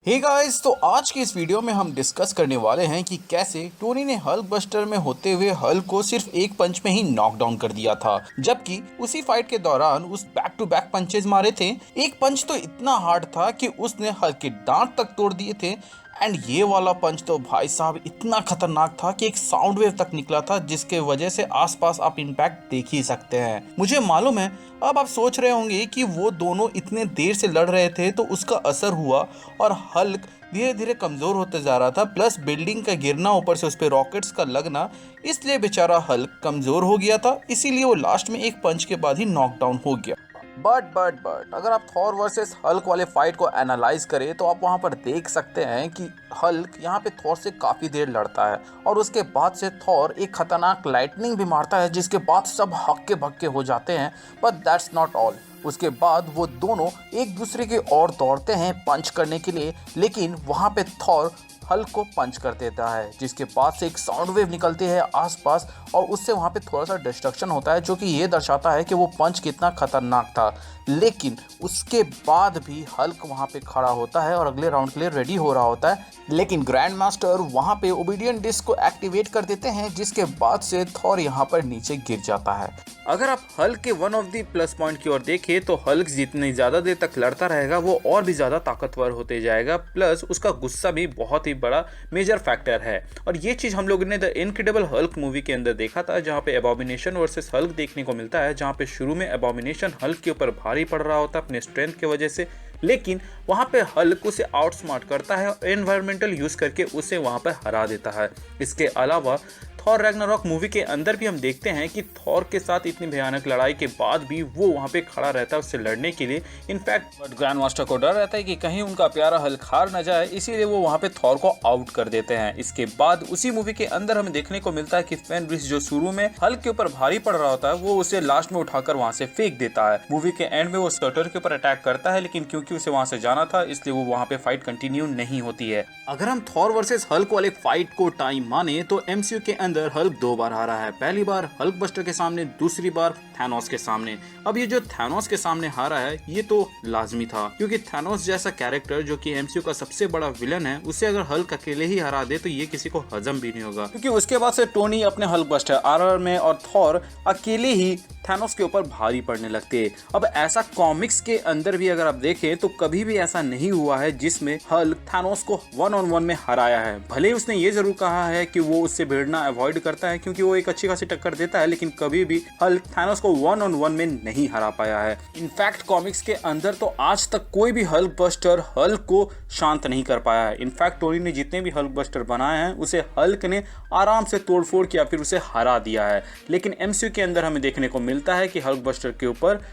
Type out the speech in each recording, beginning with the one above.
Hey guys, तो आज की इस वीडियो में हम डिस्कस करने वाले हैं कि कैसे टोनी ने हल्क बस्टर में होते हुए हल्क को सिर्फ एक पंच में ही नॉकडाउन कर दिया था, जबकि उसी फाइट के दौरान उस बैक टू बैक पंचेस मारे थे। एक पंच तो इतना हार्ड था कि उसने हल्क के दांत तक तोड़ दिए थे। एंड ये वाला पंच तो भाई साहब इतना खतरनाक था कि एक साउंड वेव तक निकला था, जिसके वजह से आसपास आप इम्पैक्ट देख ही सकते हैं। मुझे मालूम है अब आप सोच रहे होंगे कि वो दोनों इतने देर से लड़ रहे थे तो उसका असर हुआ और हल्क धीरे धीरे कमजोर होते जा रहा था, प्लस बिल्डिंग का गिरना, ऊपर से उस पे रॉकेट्स का लगना, इसलिए बेचारा हल्क कमजोर हो गया था। इसीलिए वो लास्ट में एक पंच के बाद ही नॉकडाउन हो गया। बट अगर आप थॉर वर्सेस हल्क वाले फाइट को एनालाइज करें तो आप वहां पर देख सकते हैं कि हल्क यहाँ पे थॉर से काफी देर लड़ता है और उसके बाद से थॉर एक खतरनाक लाइटनिंग भी मारता है, जिसके बाद सब हक्के भक्के हो जाते हैं। But that's not all. उसके बाद वो दोनों एक दूसरे की ओर दौड़ते हैं पंच करने के लिए, लेकिन वहां पे थॉर हल्क को पंच कर देता है, जिसके बाद से एक साउंड वेव निकलती है आसपास और उससे वहाँ पे थोड़ा सा डिस्ट्रक्शन होता है, जो कि ये दर्शाता है कि वो पंच कितना खतरनाक था। लेकिन उसके बाद भी हल्क वहाँ पे खड़ा होता है और अगले राउंड के लिए रेडी हो रहा होता है, लेकिन ग्रैंड मास्टर वहाँ पे ओबीडियंट डिस्क को एक्टिवेट कर देते हैं, जिसके बाद से थॉर यहाँ पर नीचे गिर जाता है। अगर आप हल्क के one of the plus point की ओर देखें तो हल्क जितनी ज़्यादा देर तक लड़ता रहेगा वो और भी ज़्यादा ताकतवर होते जाएगा, प्लस उसका गुस्सा भी बहुत ही बड़ा मेजर फैक्टर है। और ये चीज़ हम लोगों ने द इनक्रेडिबल हल्क मूवी के अंदर देखा था, जहाँ पे एबॉमिनेशन वर्सेस हल्क देखने को मिलता है, जहाँ पे शुरू में एबॉमिनेशन हल्क के ऊपर भारी पड़ रहा होता है अपने स्ट्रेंथ की वजह से, लेकिन वहाँ पे हल्क उसे आउटस्मार्ट करता है और एनवायरमेंटल यूज़ करके उसे वहाँ पर हरा देता है। इसके अलावा थॉर रैग्नारॉक मूवी के अंदर भी हम देखते हैं कि थॉर के साथ इतनी भयानक लड़ाई के बाद भी वो वहाँ पे खड़ा रहता है उससे लड़ने के लिए। इनफैक्ट ग्रैंड मास्टर को डर रहता है कि कहीं उनका प्यारा हल्क हार न जाए, इसीलिए वो वहाँ पे थॉर को आउट कर देते हैं। इसके बाद उसी मूवी के अंदर हमें देखने को मिलता है कि फेनरिस जो शुरू में हल्क के ऊपर भारी पड़ रहा होता है, वो उसे लास्ट में उठाकर वहाँ से फेंक देता है। मूवी के एंड में वो स्टर्टर के ऊपर अटैक करता है, लेकिन क्योंकि उसे वहाँ से जाना था इसलिए वो वहाँ पे फाइट कंटिन्यू नहीं होती है। अगर हम थॉर वर्सेस हल्क वाले फाइट को टाइम माने तो एमसीयू के अंदर हल्क 2 बार हारा है। पहली बार हल्क बस्टर के सामने, दूसरी बार थैनोस के सामने। अब ये जो थैनोस के सामने हारा है ये तो लाजमी था, क्योंकि थैनोस जैसा कैरेक्टर जो कि एमसीयू का सबसे बड़ा विलन है, उसे अगर हल्क अकेले ही हरा दे तो ये किसी को हजम भी नहीं होगा, क्योंकि उसके बाद से टोनी अपने हल्क बस्टर आरआर में और थॉर अकेले ही थैनोस के ऊपर भारी पड़ने लगते हैं। अब ऐसा कॉमिक्स के अंदर भी अगर आप देखें तो कभी भी ऐसा नहीं हुआ है जिसमें हल्क थैनोस को 1-on-1 में हराया है। भले ही उसने ये जरूर कहा है कि वो उससे भिड़ना अवॉइड करता है क्योंकि वो एक अच्छी खासी टक्कर देता है, लेकिन कभी भी हल्क थैनोस को 1-on-1 में नहीं हरा पाया है। इनफैक्ट कॉमिक्स के अंदर तो आज तक कोई भी हल्क बस्टर हल्क को शांत नहीं कर पाया है। इनफैक्ट टोनी ने जितने भी हल्क बस्टर बनाए हैं उसे हल्क ने आराम से तोड़फोड़ किया, फिर उसे हरा दिया है। लेकिन एमसीयू के अंदर हमें देखने को मिलता है कि हल्क बस्टर के ऊपर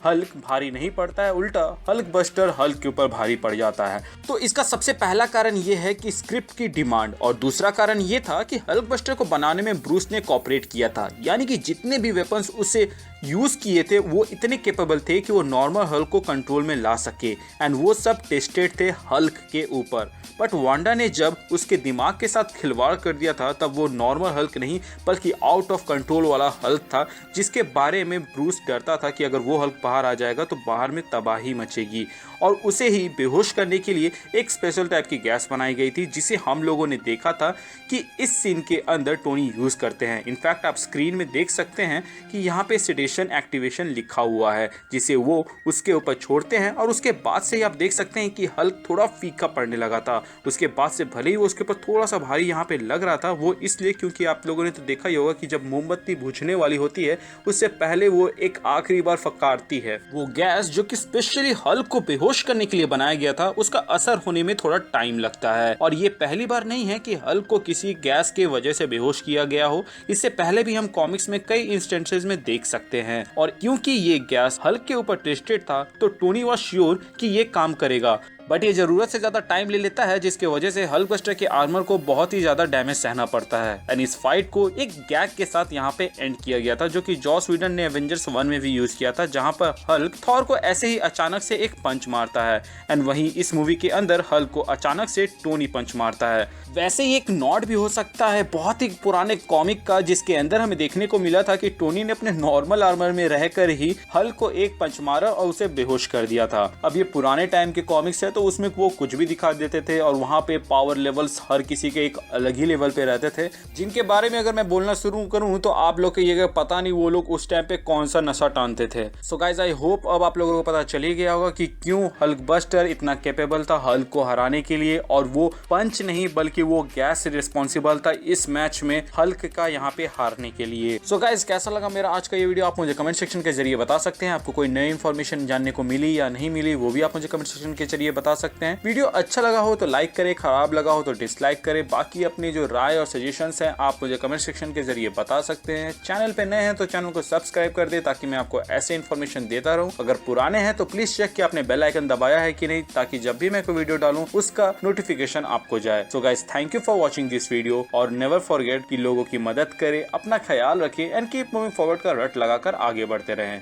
हल्क भारी नहीं पड़ता है, उल्टा हल्क बस्टर हल्क के ऊपर भारी पड़ जाता है। तो इसका सबसे पहला कारण ये है कि स्क्रिप्ट की डिमांड, और दूसरा कारण ये था कि हल्क बस्टर को बनाने में ब्रूस ने कोऑपरेट किया था, यानी कि जितने भी वेपन्स उसे यूज किए थे वो इतने केपेबल थे कि वो नॉर्मल हल्क को कंट्रोल में ला सके, एंड वो सब टेस्टेड थे हल्क के ऊपर। बट वांडा ने जब उसके दिमाग के साथ खिलवाड़ कर दिया था तब वो नॉर्मल हल्क नहीं बल्कि आउट ऑफ कंट्रोल वाला हल्क था, जिसके बारे में ब्रूस डरता था कि अगर वो हल्क बाहर आ जाएगा तो बाहर में तबाही मचेगी। और उसे ही बेहोश करने के लिए एक स्पेशल टाइप की गैस बनाई गई थी, जिसे हम लोगों ने देखा था कि इस सीन के अंदर टोनी यूज करते हैं। इनफैक्ट आप स्क्रीन में देख सकते हैं कि यहाँ पे सेडेशन एक्टिवेशन लिखा हुआ है, जिसे वो उसके ऊपर छोड़ते हैं, और उसके बाद से ही आप देख सकते हैं कि हल्क थोड़ा फीका पड़ने लगा था। उसके बाद से भले ही वो उसके ऊपर थोड़ा सा भारी यहाँ पे लग रहा था, वो इसलिए क्योंकि आप लोगों ने तो देखा ही होगा कि जब मोमबत्ती बुझने वाली होती है उससे पहले वो एक आखिरी बार फकारती है। वो गैस जो कि स्पेशली हल्क को बेहोश करने के लिए बनाया गया था, उसका असर होने में थोड़ा टाइम लगता है। और ये पहली बार नहीं है कि हल्क को किसी गैस के वजह से बेहोश किया गया हो, इससे पहले भी हम कॉमिक्स में कई इंस्टेंसेस में देख सकते हैं। और क्योंकि ये गैस हल्क के ऊपर टेस्टेड था तो टोनी वाज श्योर कि ये काम करेगा, बट ये जरूरत से ज्यादा टाइम ले लेता है, जिसके वजह से हल्क बस्टर के आर्मर को बहुत ही ज्यादा डैमेज सहना पड़ता है। एंड इस फाइट को एक गैग के साथ यहाँ पे एंड किया गया था, जो कि जॉस व्हीडन ने एवेंजर्स 1 में भी यूज किया था, जहाँ पर हल्क थॉर को ऐसे ही अचानक से एक पंच मारता है, एंड वहीं इस मूवी के अंदर हल्क को अचानक से टोनी पंच मारता है। वैसे ही एक नॉट भी हो सकता है बहुत ही पुराने कॉमिक का, जिसके अंदर हमें देखने को मिला था कि टोनी ने अपने नॉर्मल आर्मर में रहकर ही हल्क को एक पंच मारा और उसे बेहोश कर दिया था। अब ये पुराने टाइम के कॉमिक्स है तो उसमें वो कुछ भी दिखा देते थे और वहाँ पे पावर लेवल्स हर किसी के एक अलग ही लेवल पे रहते थे, जिनके बारे में अगर मैं बोलना शुरू करूँ तो आप लोग को ये पता नहीं वो लोग उस टाइम पे कौन सा नशा टानते थे। सो गाइज आई होप अब आप लोगों को पता चल ही गया होगा कि क्यों हल्क बस्टर इतना कैपेबल था हल्क को हराने के लिए, और वो पंच नहीं बल्कि वो गैस से रिस्पॉन्सिबल था इस मैच में हल्क का यहाँ पे हारने के लिए। सो गाइज कैसा लगा मेरा आज का ये वीडियो आप मुझे कमेंट सेक्शन के जरिए बता सकते हैं। आपको कोई नई इन्फॉर्मेशन जानने को मिली या नहीं मिली वो भी आप मुझे कमेंट सेक्शन के जरिए बता सकते हैं। वीडियो अच्छा लगा हो तो लाइक करें, खराब लगा हो तो डिसलाइक करें। बाकी अपनी जो राय और सजेशंस हैं आप मुझे कमेंट सेक्शन के जरिए बता सकते हैं। चैनल पे नए हैं तो चैनल को सब्सक्राइब कर दे ताकि मैं आपको ऐसे इन्फॉर्मेशन देता रहूं। अगर पुराने हैं तो प्लीज चेक कि आपने बेल आइकन दबाया है कि नहीं, ताकि जब भी मैं कोई वीडियो डालूं उसका नोटिफिकेशन आपको जाए। So guys thank you for watching this video और नेवर फॉरगेट कि लोगों की मदद करें, अपना ख्याल रखें एंड कीप मूविंग फॉरवर्ड का रट लगाकर आगे बढ़ते रहें।